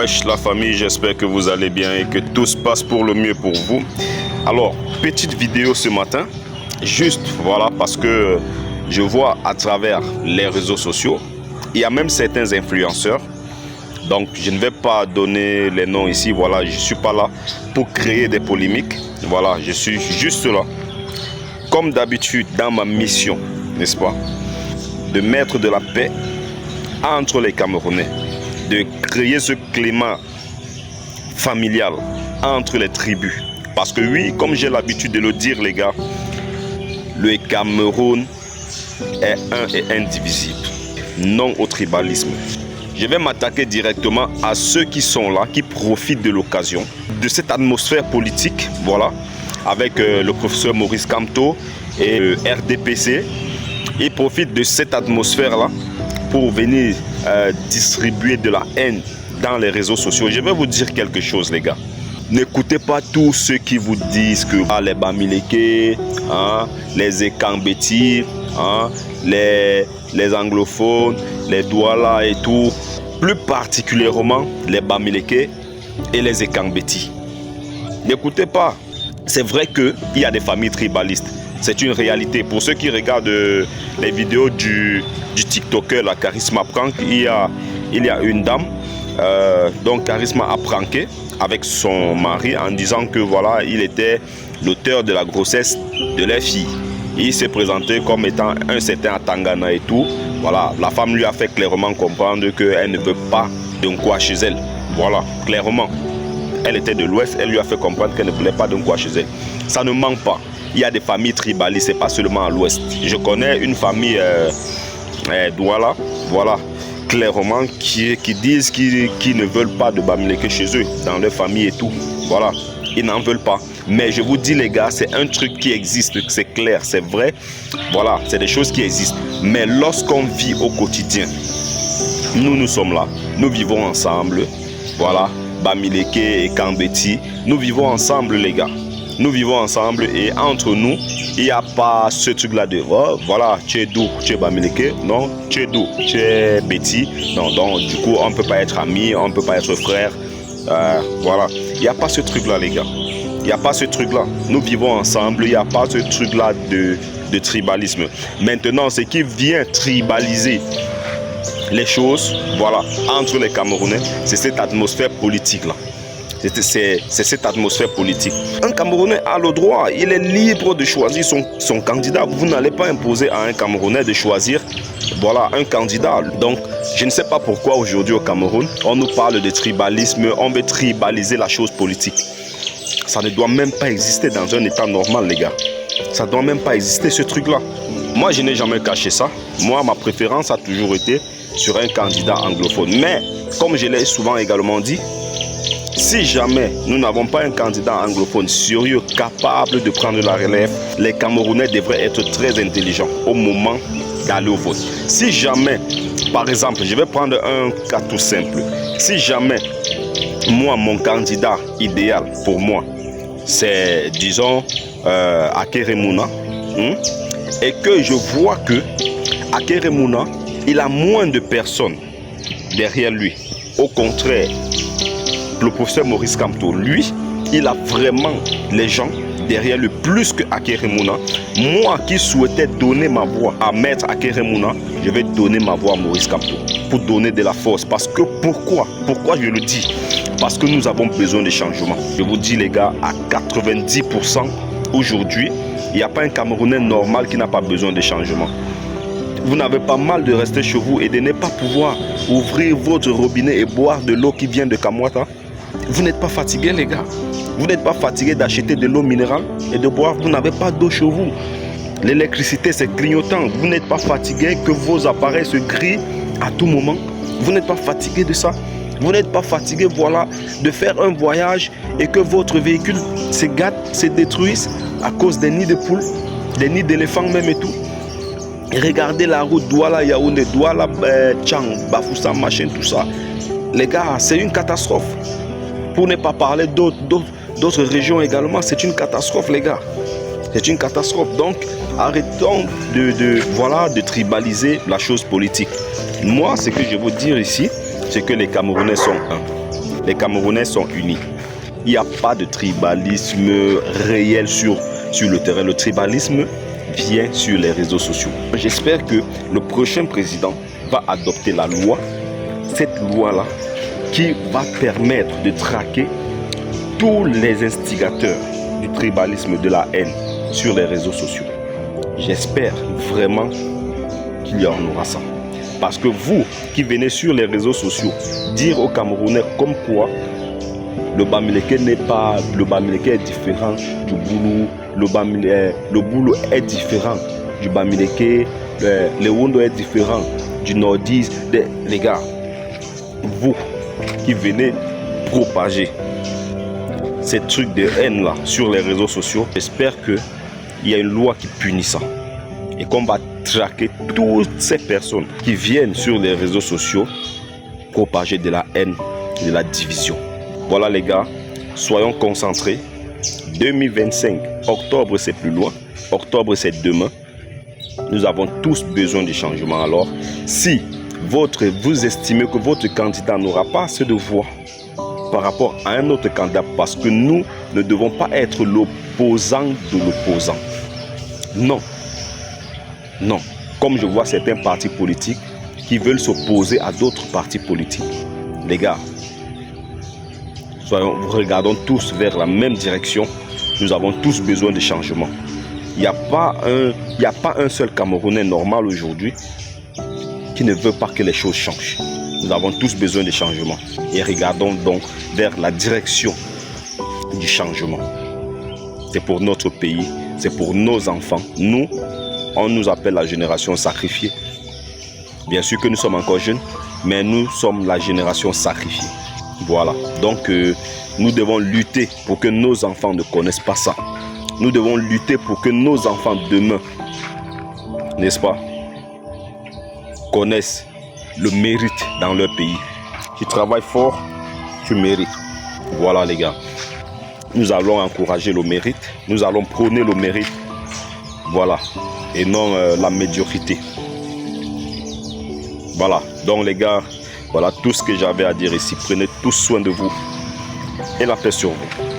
Wesh la famille, j'espère que vous allez bien et que tout se passe pour le mieux pour vous. Alors, petite vidéo ce matin, juste voilà parce que je vois à travers les réseaux sociaux, il y a même certains influenceurs. Donc je ne vais pas donner les noms ici, voilà, je ne suis pas là pour créer des polémiques. Voilà, je suis juste là, comme d'habitude dans ma mission, n'est-ce pas, de mettre de la paix entre les Camerounais, de créer ce climat familial entre les tribus. Parce que oui, comme j'ai l'habitude de le dire les gars, le Cameroun est un et indivisible, non au tribalisme. Je vais m'attaquer directement à ceux qui sont là, qui profitent de l'occasion, de cette atmosphère politique, voilà, avec le professeur Maurice Kamto et le RDPC. Ils profitent de cette atmosphère-là pour venir distribuer de la haine dans les réseaux sociaux. Je vais vous dire quelque chose les gars. N'écoutez pas tous ceux qui vous disent que les Bamileke, les Ekambeti, les anglophones, les Douala et tout, plus particulièrement les Bamileke et les Ekambeti. N'écoutez pas. C'est vrai qu'il y a des familles tribalistes. C'est une réalité. Pour ceux qui regardent les vidéos du TikToker, la Charisma Prank, il y a une dame, donc Charisma a pranké avec son mari en disant que voilà, il était l'auteur de la grossesse de leur fille. Il s'est présenté comme étant un certain Atangana et tout. Voilà, la femme lui a fait clairement comprendre qu'elle ne veut pas d'un quoi chez elle. Voilà, clairement. Elle était de l'Ouest, elle lui a fait comprendre qu'elle ne voulait pas d'un quoi chez elle. Ça ne manque pas. Il y a des familles tribalistes, c'est pas seulement à l'Ouest. Je connais une famille Douala, voilà, clairement, qui disent qu'ils ne veulent pas de Bamileke chez eux, dans leur famille et tout. Voilà, ils n'en veulent pas. Mais je vous dis les gars, c'est un truc qui existe, c'est clair, c'est vrai. Voilà, c'est des choses qui existent. Mais lorsqu'on vit au quotidien, nous sommes là, nous vivons ensemble. Voilà, Bamileke et Kambeti, nous vivons ensemble les gars. Nous vivons ensemble et entre nous, il n'y a pas ce truc-là de oh, voilà, tu es d'où, tu es Bamileke, non, tu es d'où, tu es Betty, non, donc du coup, on ne peut pas être amis, on ne peut pas être frères, voilà. Il n'y a pas ce truc-là, les gars. Il n'y a pas ce truc-là. Nous vivons ensemble, il n'y a pas ce truc-là de tribalisme. Maintenant, ce qui vient tribaliser les choses, voilà, entre les Camerounais, c'est cette atmosphère politique-là. C'est cette atmosphère politique. Un Camerounais a le droit, il est libre de choisir son candidat. Vous n'allez pas imposer à un Camerounais de choisir voilà, un candidat. Donc, je ne sais pas pourquoi aujourd'hui au Cameroun, on nous parle de tribalisme, on veut tribaliser la chose politique. Ça ne doit même pas exister dans un état normal, les gars. Ça ne doit même pas exister ce truc-là. Moi, je n'ai jamais caché ça. Moi, ma préférence a toujours été sur un candidat anglophone. Mais, comme je l'ai souvent également dit, si jamais nous n'avons pas un candidat anglophone sérieux, capable de prendre la relève, les Camerounais devraient être très intelligents au moment d'aller au vote. Si jamais, par exemple, je vais prendre un cas tout simple. Si jamais, moi, mon candidat idéal pour moi, c'est, disons, Akeremouna, et que je vois que Akeremouna, il a moins de personnes derrière lui. Au contraire, le professeur Maurice Kamto, lui, il a vraiment les gens derrière lui plus que Akeremouna. Moi qui souhaitais donner ma voix à Maître Akeremouna, je vais donner ma voix à Maurice Kamto pour donner de la force. Parce que pourquoi je le dis? Parce que nous avons besoin de changement. Je vous dis les gars, à 90% aujourd'hui, il n'y a pas un Camerounais normal qui n'a pas besoin de changement. Vous n'avez pas mal de rester chez vous et de ne pas pouvoir ouvrir votre robinet et boire de l'eau qui vient de Kamwata. Vous n'êtes pas fatigué les gars. Vous n'êtes pas fatigué d'acheter de l'eau minérale et de boire. Vous n'avez pas d'eau chez vous. L'électricité c'est clignotant. Vous n'êtes pas fatigué que vos appareils se grillent à tout moment. Vous n'êtes pas fatigué de ça. Vous n'êtes pas fatigué voilà, de faire un voyage et que votre véhicule se gâte, se détruise à cause des nids de poules, des nids d'éléphants même et tout. Et regardez la route Douala Yaoundé, Douala Tchang, Bafoussa, machin, tout ça. Les gars, c'est une catastrophe. Pour ne pas parler d'autres régions également, c'est une catastrophe, les gars. C'est une catastrophe. Donc, arrêtons de tribaliser la chose politique. Moi, ce que je veux dire ici, c'est que les Camerounais sont un. Les Camerounais sont unis. Il n'y a pas de tribalisme réel sur le terrain. Le tribalisme vient sur les réseaux sociaux. J'espère que le prochain président va adopter la loi, cette loi-là, qui va permettre de traquer tous les instigateurs du tribalisme, de la haine sur les réseaux sociaux. J'espère vraiment qu'il y en aura ça. Parce que vous qui venez sur les réseaux sociaux dire aux Camerounais comme quoi le Bamileke n'est pas, le Bamileke est différent du Boulou, le Boulou est différent du Bamileke, le Wondo est différent du Nordiste. Les gars, vous qui venez propager ces trucs de haine là sur les réseaux sociaux, j'espère qu'il y a une loi qui punit ça et qu'on va traquer toutes ces personnes qui viennent sur les réseaux sociaux propager de la haine, de la division. Voilà les gars, soyons concentrés. 2025, octobre c'est plus loin, octobre c'est demain. Nous avons tous besoin de changement. Alors, si vous estimez que votre candidat n'aura pas assez de voix par rapport à un autre candidat, parce que nous ne devons pas être l'opposant de l'opposant. Non. Non. Comme je vois certains partis politiques qui veulent s'opposer à d'autres partis politiques. Les gars, regardons tous vers la même direction. Nous avons tous besoin de changement. Il n'y a pas un seul Camerounais normal aujourd'hui qui ne veut pas que les choses changent. Nous avons tous besoin de changement. Et regardons donc vers la direction du changement. C'est pour notre pays, c'est pour nos enfants. Nous, on nous appelle la génération sacrifiée. Bien sûr que nous sommes encore jeunes, mais nous sommes la génération sacrifiée. Voilà. Donc, nous devons lutter pour que nos enfants ne connaissent pas ça. Nous devons lutter pour que nos enfants demain, n'est-ce pas, connaissent le mérite dans leur pays. Tu travailles fort, tu mérites. Voilà les gars. Nous allons encourager le mérite. Nous allons prôner le mérite. Voilà. Et non la médiocrité. Voilà. Donc les gars, voilà tout ce que j'avais à dire ici. Prenez tous soin de vous et la paix sur vous.